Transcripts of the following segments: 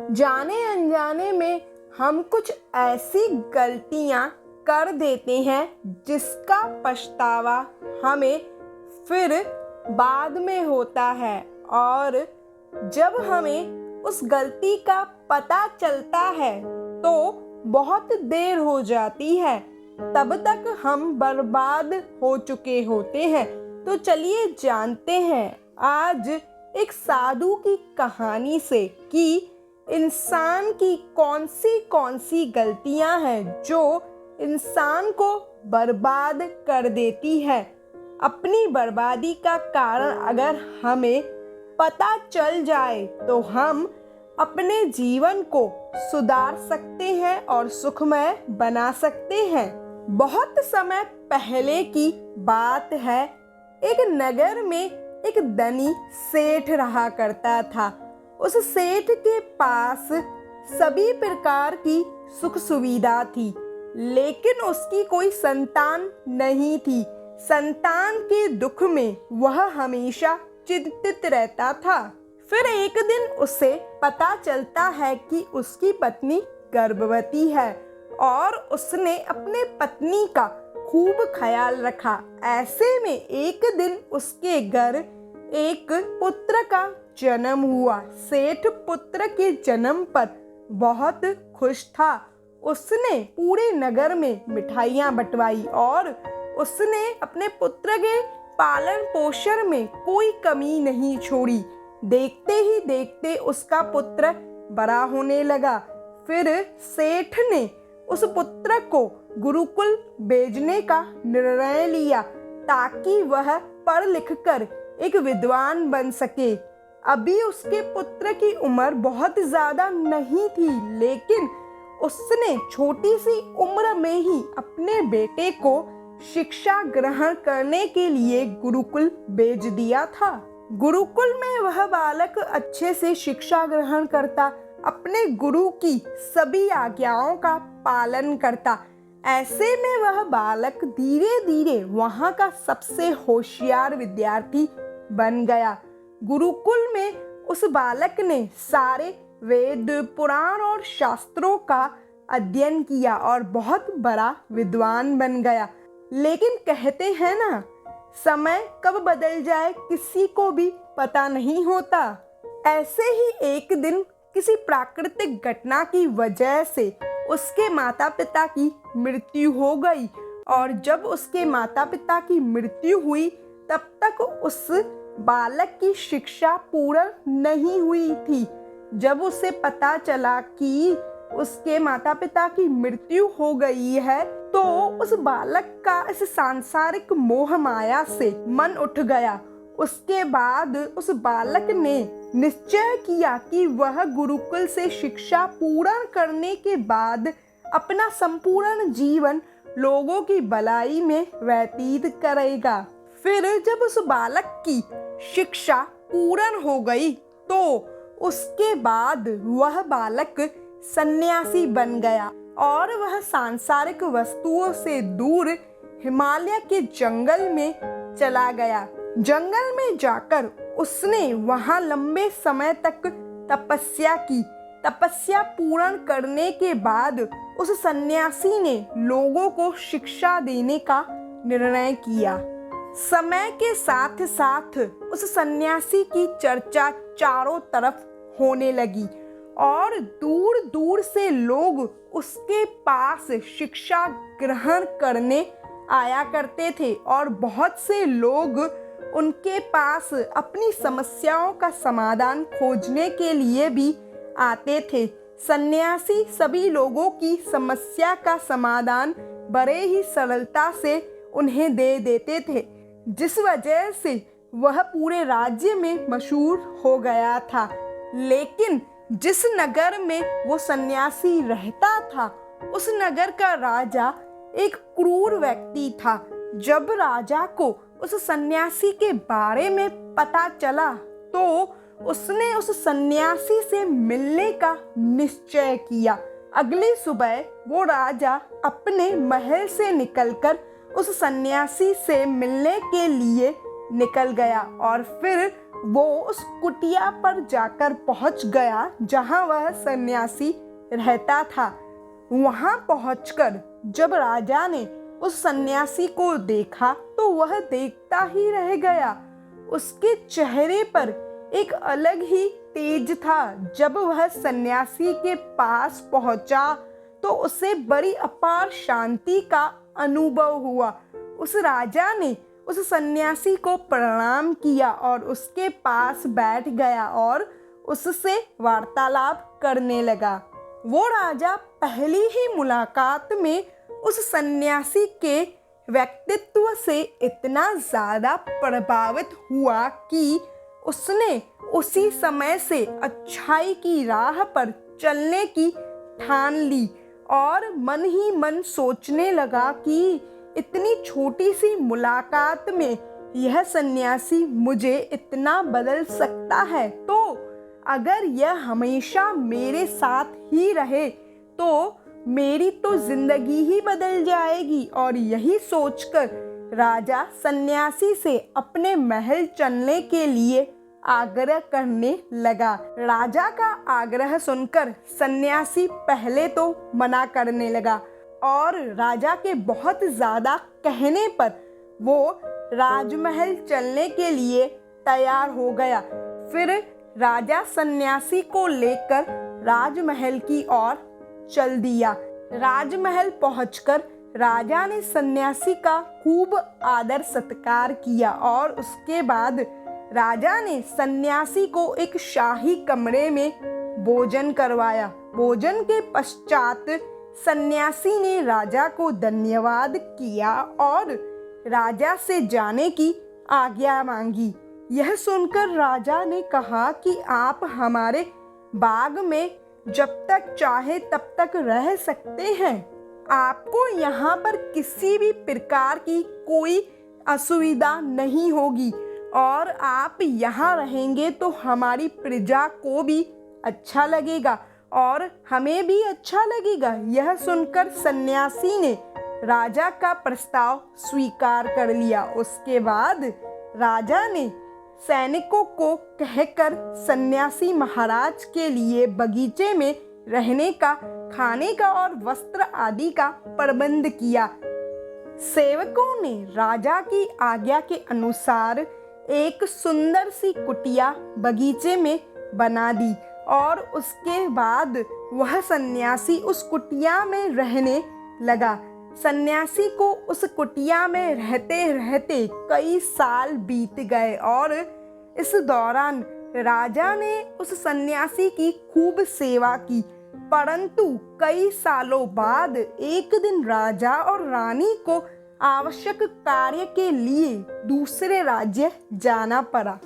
जाने अनजाने में हम कुछ ऐसी गलतियां कर देते हैं जिसका पछतावा हमें फिर बाद में होता है, और जब हमें उस गलती का पता चलता है तो बहुत देर हो जाती है। तब तक हम बर्बाद हो चुके होते हैं। तो चलिए जानते हैं आज एक साधु की कहानी से कि इंसान की कौन सी गलतियां हैं जो इंसान को बर्बाद कर देती है। अपनी बर्बादी का कारण अगर हमें पता चल जाए तो हम अपने जीवन को सुधार सकते हैं और सुखमय बना सकते हैं। बहुत समय पहले की बात है, एक नगर में एक धनी सेठ रहा करता था। उस सेठ के पास सभी प्रकार की सुख सुविधा थी, लेकिन उसकी कोई संतान नहीं थी। संतान के दुख में वह हमेशा चिंतित रहता था। फिर एक दिन उसे पता चलता है कि उसकी पत्नी गर्भवती है और उसने अपने पत्नी का खूब ख्याल रखा। ऐसे में एक दिन उसके घर एक पुत्र का जन्म हुआ। सेठ पुत्र के जन्म पर बहुत खुश था। उसने पूरे नगर में मिठाइयाँ बंटवाई और उसने अपने पुत्र के पालन पोषण में कोई कमी नहीं छोड़ी। देखते ही देखते उसका पुत्र बड़ा होने लगा। फिर सेठ ने उस पुत्र को गुरुकुल भेजने का निर्णय लिया ताकि वह पढ़ लिख कर एक विद्वान बन सके। अभी उसके पुत्र की उम्र बहुत ज्यादा नहीं थी, लेकिन उसने छोटी सी उम्र में ही अपने बेटे को शिक्षा ग्रहण करने के लिए गुरुकुल भेज दिया था। गुरुकुल में वह बालक अच्छे से शिक्षा ग्रहण करता, अपने गुरु की सभी आज्ञाओं का पालन करता। ऐसे में वह बालक धीरे धीरे वहाँ का सबसे होशियार विद्यार्थी बन गया। गुरुकुल में उस बालक ने सारे वेद, पुराण और शास्त्रों का अध्ययन किया और बहुत बड़ा विद्वान बन गया। लेकिन कहते हैं ना, समय कब बदल जाए किसी को भी पता नहीं होता। ऐसे ही एक दिन किसी प्राकृतिक घटना की वजह से उसके माता पिता की मृत्यु हो गई, और जब उसके माता पिता की मृत्यु हुई तब तक उस बालक की शिक्षा पूर्ण नहीं हुई थी। जब उसे पता चला कि उसके माता पिता की मृत्यु हो गई है तो उस बालक का इस सांसारिक मोह माया से मन उठ गया। उसके बाद उस बालक ने निश्चय किया कि वह गुरुकुल से शिक्षा पूर्ण करने के बाद अपना संपूर्ण जीवन लोगों की भलाई में व्यतीत करेगा। फिर जब उस बालक की शिक्षा पूर्ण हो गई तो उसके बाद वह बालक सन्यासी बन गया और वह सांसारिक वस्तुओं से दूर हिमालय के जंगल में चला गया। जंगल में जाकर उसने वहां लंबे समय तक तपस्या की। तपस्या पूर्ण करने के बाद उस सन्यासी ने लोगों को शिक्षा देने का निर्णय किया। समय के साथ साथ उस सन्यासी की चर्चा चारों तरफ होने लगी और दूर दूर से लोग उसके पास शिक्षा ग्रहण करने आया करते थे और बहुत से लोग उनके पास अपनी समस्याओं का समाधान खोजने के लिए भी आते थे। सन्यासी सभी लोगों की समस्या का समाधान बड़े ही सरलता से उन्हें दे देते थे, जिस वजह से वह पूरे राज्य में मशहूर हो गया था। लेकिन जिस नगर में वो सन्यासी रहता था उस नगर का राजा एक क्रूर व्यक्ति था। जब राजा को उस सन्यासी के बारे में पता चला तो उसने उस सन्यासी से मिलने का निश्चय किया। अगली सुबह वो राजा अपने महल से निकलकर उस सन्यासी से मिलने के लिए निकल गया और फिर वो उस कुटिया पर जाकर पहुंच गया जहां वह सन्यासी रहता था। वहां पहुंचकर जब राजा ने उस सन्यासी को देखा तो वह देखता ही रह गया। उसके चेहरे पर एक अलग ही तेज था। जब वह सन्यासी के पास पहुंचा तो उसे बड़ी अपार शांति का अनुभव हुआ। उस राजा ने उस सन्यासी को प्रणाम किया और उसके पास बैठ गया और उससे वार्तालाप करने लगा। वो राजा पहली ही मुलाकात में उस सन्यासी के व्यक्तित्व से इतना ज़्यादा प्रभावित हुआ कि उसने उसी समय से अच्छाई की राह पर चलने की ठान ली और मन ही मन सोचने लगा कि इतनी छोटी सी मुलाकात में यह सन्यासी मुझे इतना बदल सकता है, तो अगर यह हमेशा मेरे साथ ही रहे तो मेरी तो जिंदगी ही बदल जाएगी। और यही सोचकर राजा सन्यासी से अपने महल चलने के लिए आग्रह करने लगा। राजा का आग्रह सुनकर सन्यासी पहले तो मना करने लगा और राजा के बहुत ज़्यादा कहने पर वो राजमहल चलने के लिए तैयार हो गया। फिर राजा सन्यासी को लेकर राजमहल की ओर चल दिया। राजमहल पहुंचकर राजा ने सन्यासी का खूब आदर सत्कार किया और उसके बाद राजा ने सन्यासी को एक शाही कमरे में भोजन करवाया। भोजन के पश्चात सन्यासी ने राजा को धन्यवाद किया और राजा से जाने की आज्ञा मांगी। यह सुनकर राजा ने कहा कि आप हमारे बाग में जब तक चाहे तब तक रह सकते हैं। आपको यहाँ पर किसी भी प्रकार की कोई असुविधा नहीं होगी और आप यहाँ रहेंगे तो हमारी प्रजा को भी अच्छा लगेगा और हमें भी अच्छा लगेगा। यह सुनकर सन्यासी ने राजा का प्रस्ताव स्वीकार कर लिया। उसके बाद राजा ने सैनिकों को कहकर सन्यासी महाराज के लिए बगीचे में रहने का, खाने का और वस्त्र आदि का प्रबंध किया। सेवकों ने राजा की आज्ञा के अनुसार एक सुंदर सी कुटिया बगीचे में बना दी और उसके बाद वह सन्यासी उस कुटिया में रहने लगा। सन्यासी को उस कुटिया में रहते रहते कई साल बीत गए और इस दौरान राजा ने उस सन्यासी की खूब सेवा की। परंतु कई सालों बाद एक दिन राजा और रानी को आवश्यक कार्य के लिए दूसरे राज्य जाना पड़ा,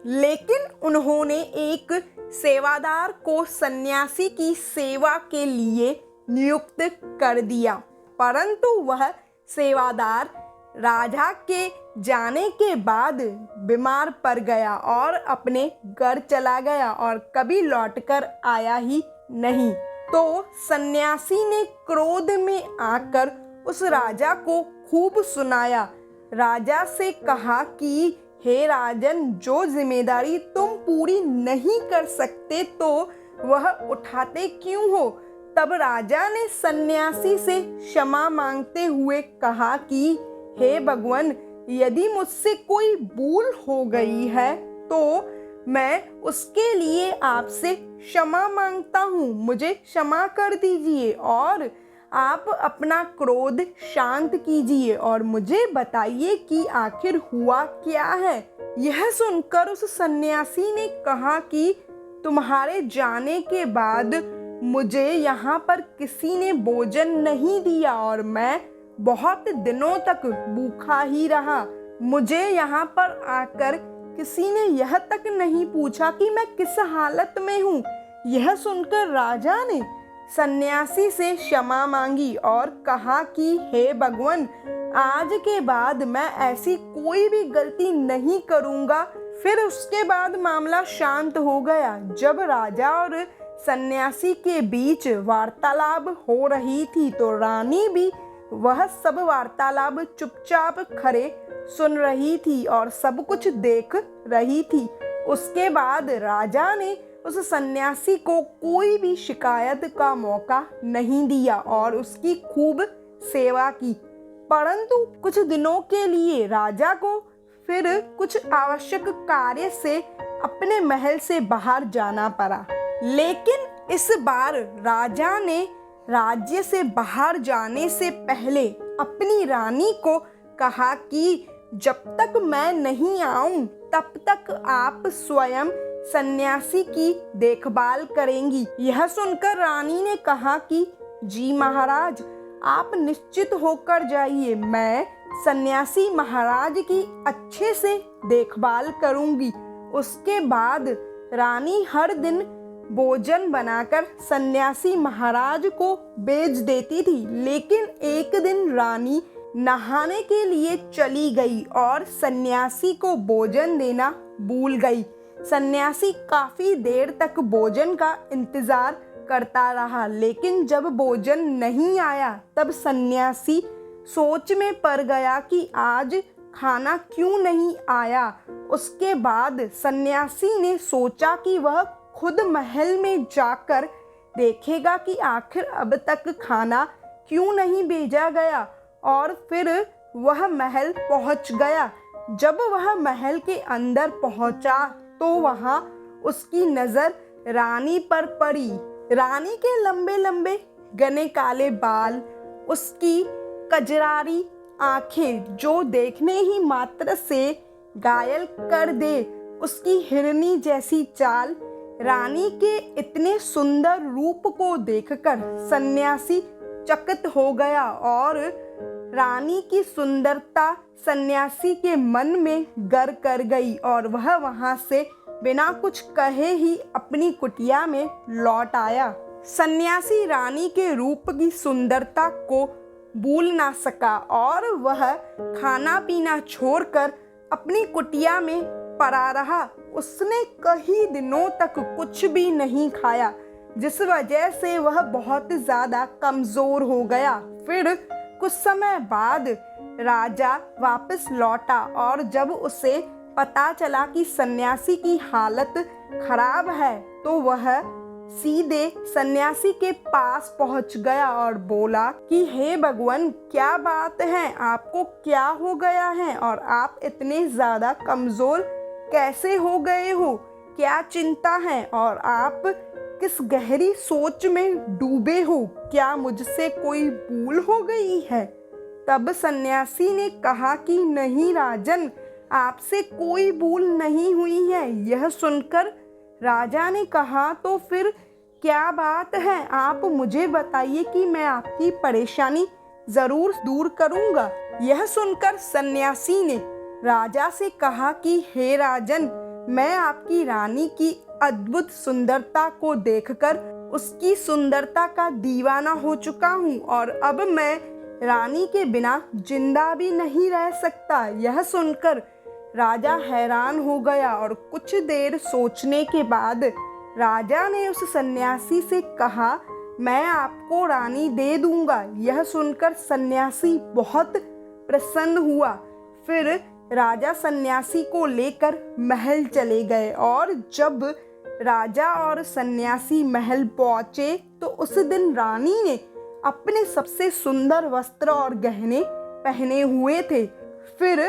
लेकिन उन्होंने एक सेवादार को सन्यासी की सेवा के लिए नियुक्त कर दिया। परंतु वह सेवादार राजा के जाने के बाद बीमार पड़ गया और अपने घर चला गया और कभी लौटकर आया ही नहीं। तो सन्यासी ने क्रोध में आकर उस राजा को खूब सुनाया। राजा से कहा कि हे राजन, जो जिम्मेदारी तुम पूरी नहीं कर सकते तो वह उठाते क्यों हो? तब राजा ने सन्यासी से क्षमा मांगते हुए कहा कि हे भगवान, यदि मुझसे कोई भूल हो गई है तो मैं उसके लिए आपसे क्षमा मांगता हूँ। मुझे क्षमा कर दीजिए और आप अपना क्रोध शांत कीजिए और मुझे बताइए कि आखिर हुआ क्या है। यह सुनकर उस सन्यासी ने कहा कि तुम्हारे जाने के बाद मुझे यहाँ पर किसी ने भोजन नहीं दिया और मैं बहुत दिनों तक भूखा ही रहा। मुझे यहाँ पर आकर किसी ने यह तक नहीं पूछा कि मैं किस हालत में हूँ। यह सुनकर राजा ने सन्यासी से क्षमा मांगी और कहा कि हे भगवान, आज के बाद मैं ऐसी कोई भी गलती नहीं करूँगा। फिर उसके बाद मामला शांत हो गया। जब राजा और सन्यासी के बीच वार्तालाप हो रही थी तो रानी भी वह सब वार्तालाप चुपचाप खड़े सुन रही थी और सब कुछ देख रही थी। उसके बाद राजा ने उस सन्यासी को कोई भी शिकायत का मौका नहीं दिया और उसकी खूब सेवा की। परंतु कुछ दिनों के लिए राजा को फिर कुछ आवश्यक कार्य से अपने महल से बाहर जाना पड़ा। लेकिन इस बार राजा ने राज्य से बाहर जाने से पहले अपनी रानी को कहा कि जब तक मैं नहीं आऊं तब तक आप स्वयं सन्यासी की देखभाल करेंगी। यह सुनकर रानी ने कहा कि जी महाराज, आप निश्चित होकर जाइए, मैं सन्यासी महाराज की अच्छे से देखभाल करूंगी। उसके बाद रानी हर दिन भोजन बनाकर सन्यासी महाराज को भेज देती थी। लेकिन एक दिन रानी नहाने के लिए चली गई और सन्यासी को भोजन देना भूल गई। सन्यासी काफी देर तक भोजन का इंतजार करता रहा, लेकिन जब भोजन नहीं आया तब सन्यासी सोच में पड़ गया कि आज खाना क्यों नहीं आया। उसके बाद सन्यासी ने सोचा कि वह खुद महल में जाकर देखेगा कि आखिर अब तक खाना क्यों नहीं भेजा गया, और फिर वह महल पहुंच गया। जब वह महल के अंदर पहुंचा तो वहां उसकी नजर रानी पर पड़ी। रानी के लंबे लंबे घने काले बाल, उसकी कजरारी आंखें जो देखने ही मात्र से घायल कर दे, उसकी हिरनी जैसी चाल, रानी के इतने सुंदर रूप को देखकर सन्यासी चकित हो गया और रानी की सुंदरता सन्यासी के मन में घर कर गई और वह वहां से बिना कुछ कहे ही अपनी कुटिया में लौट आया। सन्यासी रानी के रूप की सुंदरता को भूल ना सका और वह खाना पीना छोड़कर अपनी कुटिया में पड़ा रहा। उसने कई दिनों तक कुछ भी नहीं खाया, जिस वजह से वह बहुत ज्यादा कमजोर हो गया। फिर कुछ समय बाद राजा वापस लौटा और जब उसे पता चला कि सन्यासी की हालत खराब है तो वह सीधे सन्यासी के पास पहुंच गया और बोला कि हे भगवान, क्या बात है, आपको क्या हो गया है और आप इतने ज्यादा कमजोर कैसे हो गए हो, क्या चिंता है और आप किस गहरी सोच में डूबे हो, क्या मुझसे कोई भूल हो गई है। तब सन्यासी ने कहा कि नहीं राजन, आपसे कोई भूल नहीं हुई है। यह सुनकर राजा ने कहा तो फिर क्या बात है, आप मुझे बताइए कि मैं आपकी परेशानी जरूर दूर करूंगा। यह सुनकर सन्यासी ने राजा से कहा कि हे राजन, मैं आपकी रानी की अद्भुत सुंदरता को देखकर उसकी सुंदरता का दीवाना हो चुका हूँ और अब मैं रानी के बिना जिंदा भी नहीं रह सकता। यह सुनकर राजा हैरान हो गया और कुछ देर सोचने के बाद राजा ने उस सन्यासी से कहा, मैं आपको रानी दे दूंगा। यह सुनकर सन्यासी बहुत प्रसन्न हुआ। फिर राजा सन्यासी को लेकर महल चले गए और जब राजा और सन्यासी महल पहुंचे तो उस दिन रानी ने अपने सबसे सुंदर वस्त्र और गहने पहने हुए थे। फिर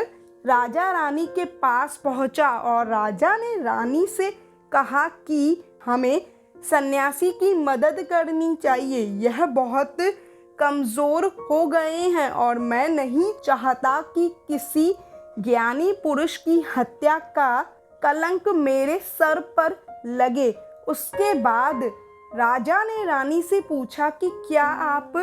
राजा रानी के पास पहुंचा और राजा ने रानी से कहा कि हमें सन्यासी की मदद करनी चाहिए, यह बहुत कमज़ोर हो गए हैं और मैं नहीं चाहता कि किसी ज्ञानी पुरुष की हत्या का कलंक मेरे सर पर लगे। उसके बाद राजा ने रानी से पूछा कि क्या आप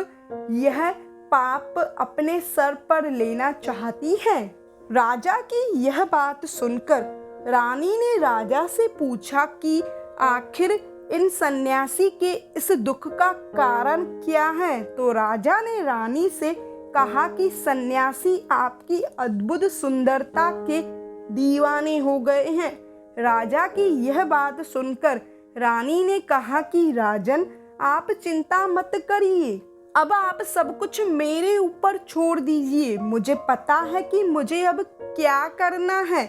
यह पाप अपने सर पर लेना चाहती हैं? राजा की यह बात सुनकर रानी ने राजा से पूछा कि आखिर इन सन्यासी के इस दुख का कारण क्या है? तो राजा ने रानी से कहा कि सन्यासी आपकी अद्भुत सुंदरता के दीवाने हो गए हैं। राजा की यह बात सुनकर रानी ने कहा कि राजन, आप चिंता मत करिए, अब आप सब कुछ मेरे ऊपर छोड़ दीजिए। मुझे पता है कि मुझे अब क्या करना है।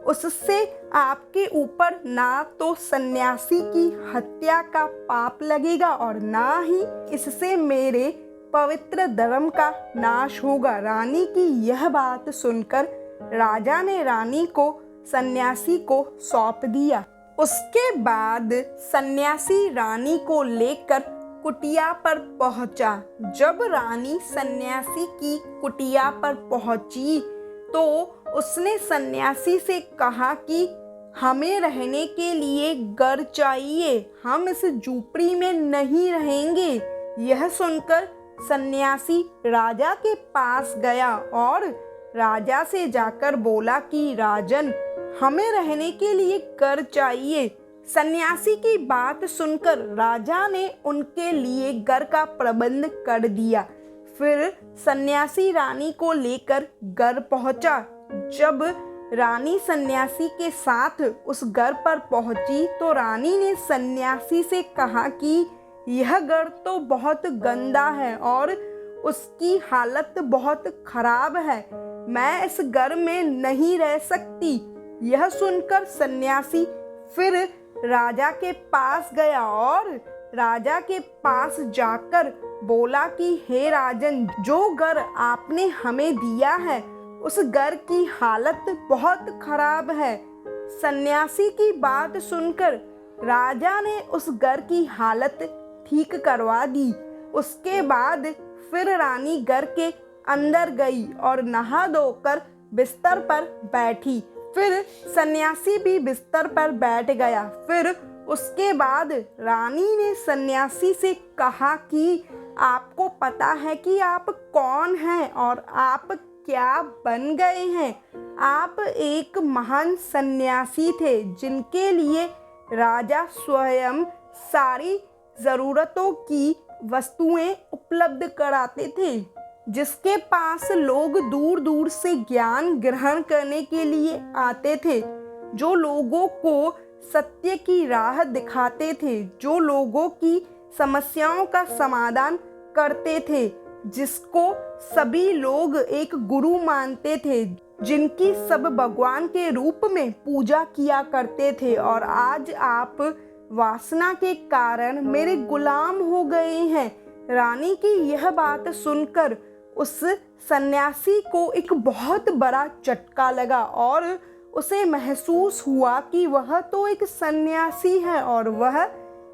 उससे आपके ऊपर ना तो सन्यासी की हत्या का पाप लगेगा और ना ही इससे मेरे पवित्र धर्म का नाश होगा। रानी की यह बात सुनकर राजा ने रानी को सन्यासी को सौंप दिया। उसके बाद सन्यासी रानी को लेकर कुटिया पर पहुंचा। जब रानी सन्यासी की कुटिया पर पहुंची तो उसने सन्यासी से कहा कि हमें रहने के लिए घर चाहिए, हम इस झोपड़ी में नहीं रहेंगे। यह सुनकर सन्यासी राजा के पास गया और राजा से जाकर बोला कि राजन, हमें रहने के लिए घर चाहिए। सन्यासी की बात सुनकर राजा ने उनके लिए घर का प्रबंध कर दिया। फिर सन्यासी रानी को लेकर घर पहुंचा। जब रानी सन्यासी के साथ उस घर पर पहुंची तो रानी ने सन्यासी से कहा कि यह घर तो बहुत गंदा है और उसकी हालत बहुत खराब है, मैं इस घर में नहीं रह सकती। यह सुनकर सन्यासी फिर राजा के पास गया और राजा के पास जाकर बोला कि हे राजन, जो घर आपने हमें दिया है उस घर की हालत बहुत खराब है। सन्यासी की बात सुनकर राजा ने उस घर की हालत ठीक करवा दी। उसके बाद फिर रानी घर के अंदर गई और नहा धोकर बिस्तर पर बैठी। फिर सन्यासी भी बिस्तर पर बैठ गया। फिर उसके बाद रानी ने सन्यासी से कहा कि आपको पता है कि आप कौन हैं और आप क्या बन गए हैं? आप एक महान सन्यासी थे जिनके लिए राजा स्वयं सारी ज़रूरतों की वस्तुएं उपलब्ध कराते थे, जिसके पास लोग दूर दूर से ज्ञान ग्रहण करने के लिए आते थे, जो लोगों को सत्य की राह दिखाते थे, जो लोगों की समस्याओं का समाधान करते थे, जिसको सभी लोग एक गुरु मानते थे, जिनकी सब भगवान के रूप में पूजा किया करते थे। और आज आप वासना के कारण मेरे गुलाम हो गए हैं। रानी की यह बात सुनकर उस सन्यासी को एक बहुत बड़ा झटका लगा और उसे महसूस हुआ कि वह तो एक सन्यासी है और वह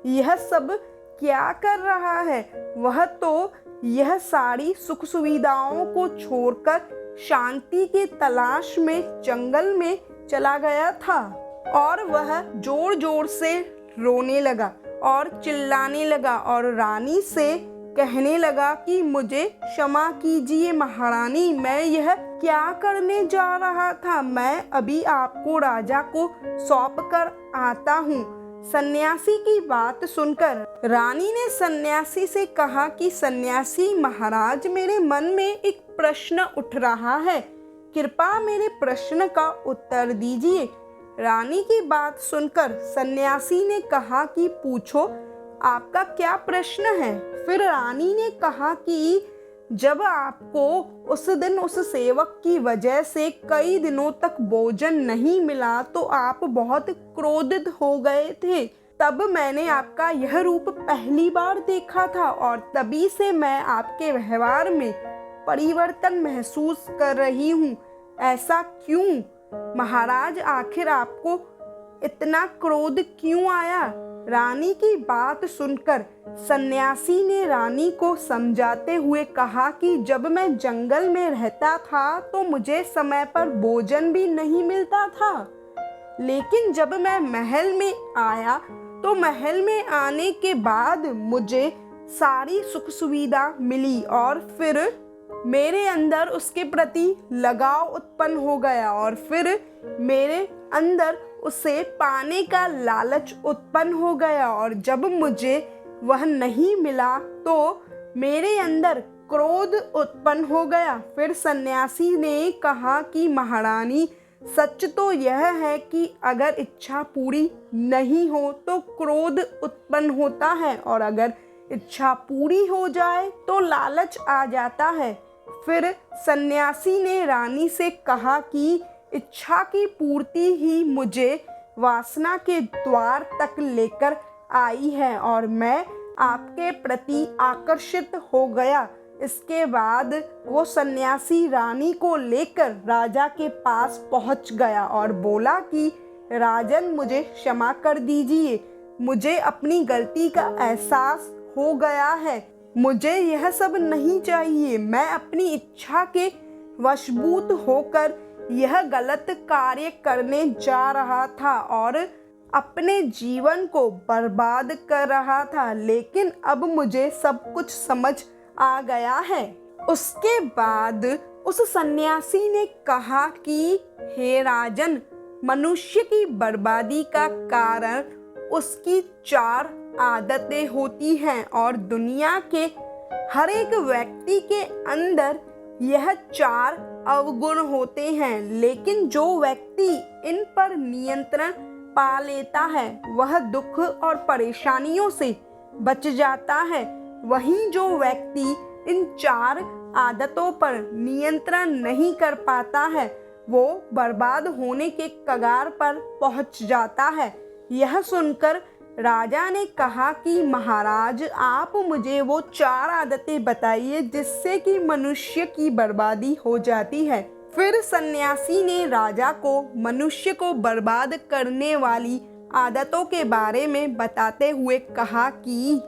यह सब क्या कर रहा है। वह तो यह सारी सुख सुविधाओं को छोड़कर शांति की तलाश में जंगल में चला गया था। और वह जोर जोर से रोने लगा और चिल्लाने लगा और रानी से कहने लगा कि मुझे क्षमा कीजिए महारानी, मैं यह क्या करने जा रहा था। मैं अभी आपको राजा को सौंप कर आता हूँ। सन्यासी की बात सुनकर रानी ने सन्यासी से कहा कि सन्यासी महाराज, मेरे मन में एक प्रश्न उठ रहा है, कृपया मेरे प्रश्न का उत्तर दीजिए। रानी की बात सुनकर सन्यासी ने कहा कि पूछो, आपका क्या प्रश्न है। फिर रानी ने कहा कि जब आपको उस दिन उस सेवक की वजह से कई दिनों तक भोजन नहीं मिला तो आप बहुत क्रोधित हो गए थे। तब मैंने आपका यह रूप पहली बार देखा था और तभी से मैं आपके व्यवहार में परिवर्तन महसूस कर रही हूँ। ऐसा क्यों महाराज, आखिर आपको इतना क्रोध क्यों आया? रानी की बात सुनकर सन्यासी ने रानी को समझाते हुए कहा कि जब मैं जंगल में रहता था तो मुझे समय पर भोजन भी नहीं मिलता था, लेकिन जब मैं महल में आया तो महल में आने के बाद मुझे सारी सुख सुविधा मिली और फिर मेरे अंदर उसके प्रति लगाव उत्पन्न हो गया और फिर मेरे अंदर उसे पाने का लालच उत्पन्न हो गया और जब मुझे वह नहीं मिला तो मेरे अंदर क्रोध उत्पन्न हो गया। फिर सन्यासी ने कहा कि महारानी, सच तो यह है कि अगर इच्छा पूरी नहीं हो तो क्रोध उत्पन्न होता है और अगर इच्छा पूरी हो जाए तो लालच आ जाता है। फिर सन्यासी ने रानी से कहा कि इच्छा की पूर्ति ही मुझे वासना के द्वार तक लेकर आई है और मैं आपके प्रति आकर्षित हो गया। इसके बाद वो सन्यासी रानी को लेकर राजा के पास पहुंच गया और बोला कि राजन, मुझे क्षमा कर दीजिए, मुझे अपनी गलती का एहसास हो गया है। मुझे यह सब नहीं चाहिए। मैं अपनी इच्छा के वशभूत होकर यह गलत कार्य करने जा रहा था और अपने जीवन को बर्बाद कर रहा था, लेकिन अब मुझे सब कुछ समझ आ गया है। उसके बाद उस सन्यासी ने कहा कि हे राजन, मनुष्य की बर्बादी का कारण उसकी 4 आदतें होती हैं और दुनिया के हर एक व्यक्ति के अंदर यह 4 अवगुण होते हैं, लेकिन जो व्यक्ति इन पर नियंत्रण पा लेता है वह दुख और परेशानियों से बच जाता है। वहीं जो व्यक्ति इन 4 आदतों पर नियंत्रण नहीं कर पाता है वो बर्बाद होने के कगार पर पहुंच जाता है। यह सुनकर राजा ने कहा कि महाराज, आप मुझे वो 4 आदतें बताइए जिससे कि मनुष्य की बर्बादी हो जाती है। फिर सन्यासी ने राजा को मनुष्य को बर्बाद करने वाली आदतों के बारे में बताते हुए कहा कि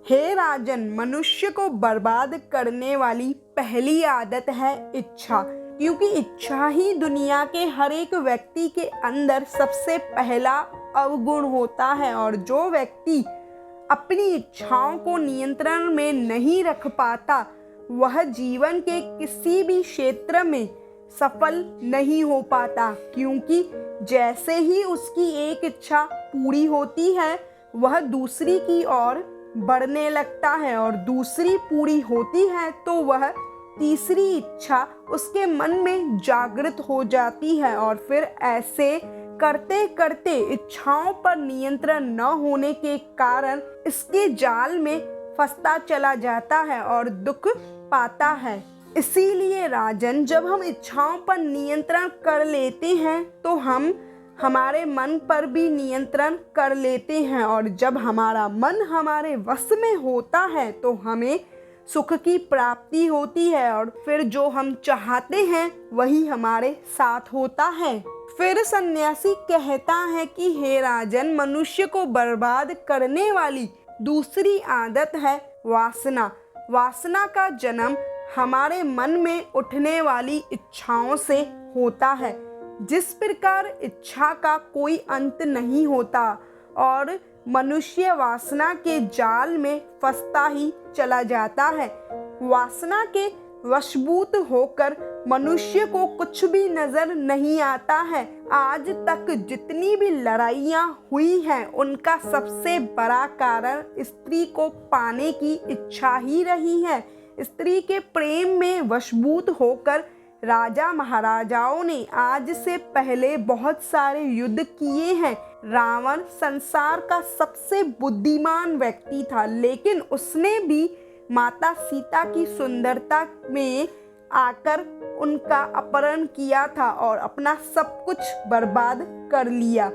हे राजन, मनुष्य को बर्बाद करने वाली पहली आदत है इच्छा, क्योंकि इच्छा ही दुनिया के हर एक व्यक्ति के अंदर सबसे पहला अवगुण होता है और जो व्यक्ति अपनी इच्छाओं को नियंत्रण में नहीं रख पाता वह जीवन के किसी भी क्षेत्र में सफल नहीं हो पाता, क्योंकि जैसे ही उसकी एक इच्छा पूरी होती है वह दूसरी की ओर बढ़ने लगता है और दूसरी पूरी होती है तो वह तीसरी इच्छा उसके मन में जागृत हो जाती है और फिर ऐसे करते करते इच्छाओं पर नियंत्रण न होने के कारण इसके जाल में फंसता चला जाता है और दुख पाता है। इसीलिए राजन, जब हम इच्छाओं पर नियंत्रण कर लेते हैं तो हम हमारे मन पर भी नियंत्रण कर लेते हैं और जब हमारा मन हमारे वश में होता है तो हमें सुख की प्राप्ति होती है और फिर जो हम चाहते हैं वही हमारे साथ होता है। फिर सन्यासी कहता है कि हे राजन, मनुष्य को बर्बाद करने वाली दूसरी आदत है वासना। वासना का जन्म हमारे मन में उठने वाली इच्छाओं से होता है। जिस प्रकार इच्छा का कोई अंत नहीं होता और मनुष्य वासना के जाल में फंसता ही चला जाता है। वासना के वशभूत होकर मनुष्य को कुछ भी नजर नहीं आता है। आज तक जितनी भी लड़ाइयाँ हुई हैं उनका सबसे बड़ा कारण स्त्री को पाने की इच्छा ही रही है। स्त्री के प्रेम में वशभूत होकर राजा महाराजाओं ने आज से पहले बहुत सारे युद्ध किए हैं। रावण संसार का सबसे बुद्धिमान व्यक्ति था, लेकिन उसने भी माता सीता की सुंदरता में आकर उनका अपहरण किया था और अपना सब कुछ बर्बाद कर लिया।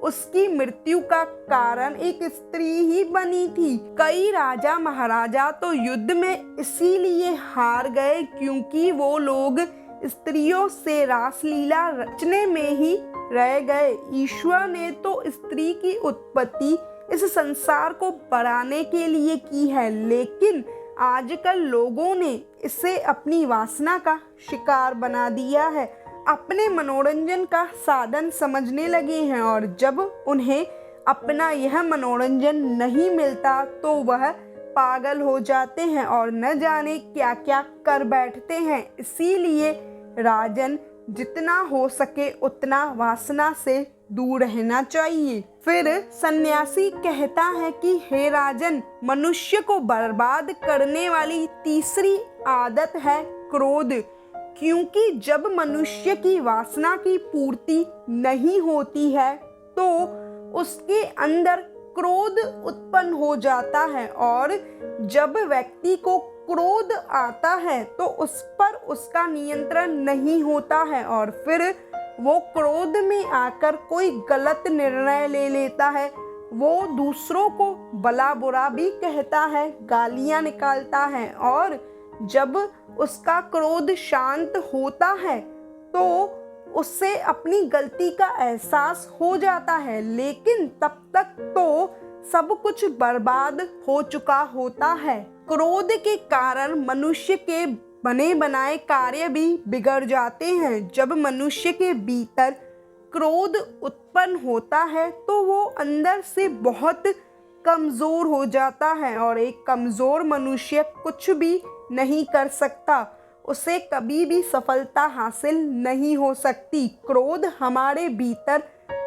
उसकी मृत्यु का कारण एक स्त्री ही बनी थी। कई राजा महाराजा तो युद्ध में इसीलिए हार गए क्योंकि वो लोग स्त्रियों से रासलीला रचने में ही रह गए। ईश्वर ने तो स्त्री की उत्पत्ति इस संसार को बढ़ाने के लिए की है, लेकिन आजकल लोगों ने इसे अपनी वासना का शिकार बना दिया है, अपने मनोरंजन का साधन समझने लगे हैं और जब उन्हें अपना यह मनोरंजन नहीं मिलता तो वह पागल हो जाते हैं और न जाने क्या क्या कर बैठते हैं। इसीलिए राजन, जितना हो सके उतना वासना से दूर रहना चाहिए। फिर सन्यासी कहता है कि हे राजन, मनुष्य को बर्बाद करने वाली तीसरी आदत है क्रोध, क्योंकि जब मनुष्य की वासना की पूर्ति नहीं होती है तो उसके अंदर क्रोध उत्पन्न हो जाता है और जब व्यक्ति को क्रोध आता है तो उस पर उसका नियंत्रण नहीं होता है और फिर वो क्रोध में आकर कोई गलत निर्णय ले लेता है। वो दूसरों को भला बुरा भी कहता है, गालियां निकालता है, और जब उसका क्रोध शांत होता है तो उससे अपनी गलती का एहसास हो जाता है, लेकिन तब तक तो सब कुछ बर्बाद हो चुका होता है। क्रोध के कारण मनुष्य के बने बनाए कार्य भी बिगड़ जाते हैं। जब मनुष्य के भीतर क्रोध उत्पन्न होता है तो वो अंदर से बहुत कमज़ोर हो जाता है, और एक कमज़ोर मनुष्य कुछ भी नहीं कर सकता, उसे कभी भी सफलता हासिल नहीं हो सकती। क्रोध हमारे भीतर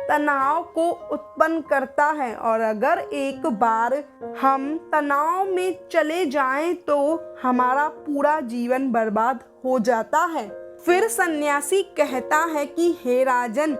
तनाव को उत्पन्न करता है, और अगर एक बार हम तनाव में चले जाएं तो हमारा पूरा जीवन बर्बाद हो जाता है। फिर सन्यासी कहता है कि हे राजन,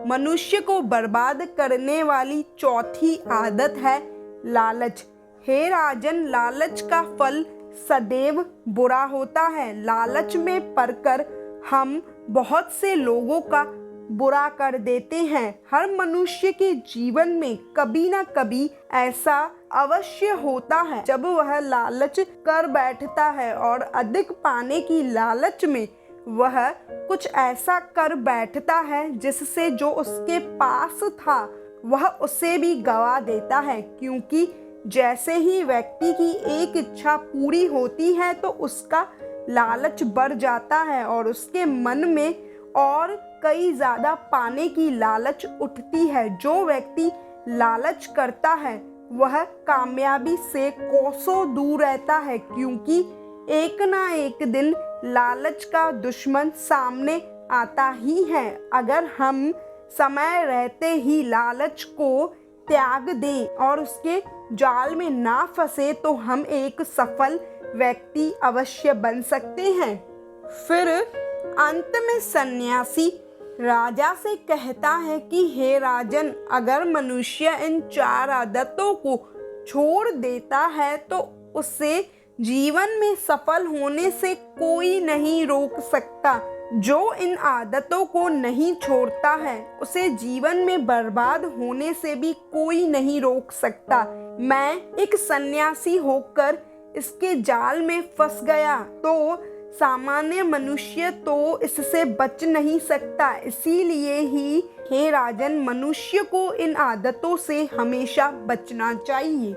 मनुष्य को बर्बाद करने वाली चौथी आदत है लालच। हे राजन, लालच का फल सदैव बुरा होता है। लालच में पड़कर हम बहुत से लोगों का बुरा कर देते हैं। हर मनुष्य के जीवन में कभी ना कभी ऐसा अवश्य होता है जब वह लालच कर बैठता है, और अधिक पाने की लालच में वह कुछ ऐसा कर बैठता है जिससे जो उसके पास था वह उसे भी गवा देता है। क्योंकि जैसे ही व्यक्ति की एक इच्छा पूरी होती है तो उसका लालच बढ़ जाता है, और उसके मन में और कई ज़्यादा पाने की लालच उठती है। जो व्यक्ति लालच करता है वह कामयाबी से कोसों दूर रहता है, क्योंकि एक ना एक दिन लालच का दुश्मन सामने आता ही है। अगर हम समय रहते ही लालच को त्याग दें और उसके जाल में ना फंसे तो हम एक सफल व्यक्ति अवश्य बन सकते हैं। फिर अंत में सन्यासी राजा से कहता है कि हे राजन, अगर मनुष्य इन 4 आदतों को छोड़ देता है तो उसे जीवन में सफल होने से कोई नहीं रोक सकता। जो इन आदतों को नहीं छोड़ता है उसे जीवन में बर्बाद होने से भी कोई नहीं रोक सकता। मैं एक सन्यासी होकर इसके जाल में फंस गया तो सामान्य मनुष्य तो इससे बच नहीं सकता। इसीलिए ही हे राजन, मनुष्य को इन आदतों से हमेशा बचना चाहिए।